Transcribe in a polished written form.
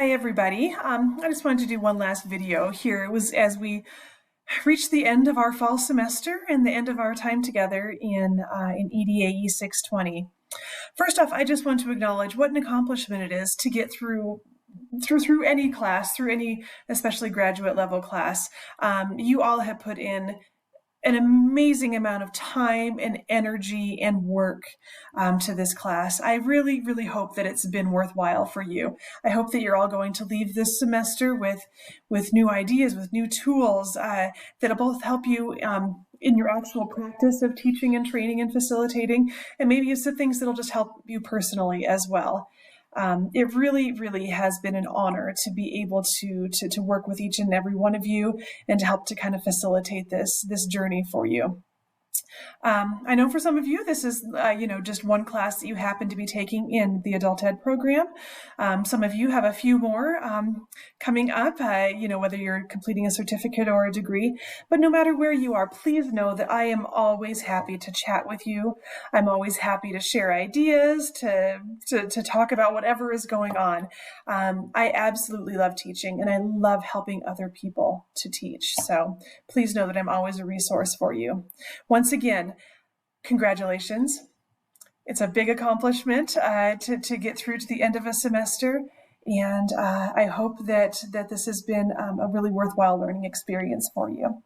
Hi everybody. I just wanted to do one last video here. It was as we reached the end of our fall semester and the end of our time together in EDAE 620. First off, I just want to acknowledge what an accomplishment it is to get through any class, through any especially graduate level class. You all have put in an amazing amount of time and energy and work to this class. I really, really hope that it's been worthwhile for you. I hope that you're all going to leave this semester with new ideas, with new tools that'll both help you in your actual practice of teaching and training and facilitating, and maybe some things that'll just help you personally as well. It really, really has been an honor to be able to work with each and every one of you and to help to kind of facilitate this journey for you. I know for some of you, this is, just one class that you happen to be taking in the adult ed program. Some of you have a few more coming up, whether you're completing a certificate or a degree. But no matter where you are, please know that I am always happy to chat with you. I'm always happy to share ideas, to talk about whatever is going on. I absolutely love teaching, and I love helping other people to teach. So please know that I'm always a resource for you. Once again, congratulations. It's a big accomplishment to get through to the end of a semester, and I hope that this has been a really worthwhile learning experience for you.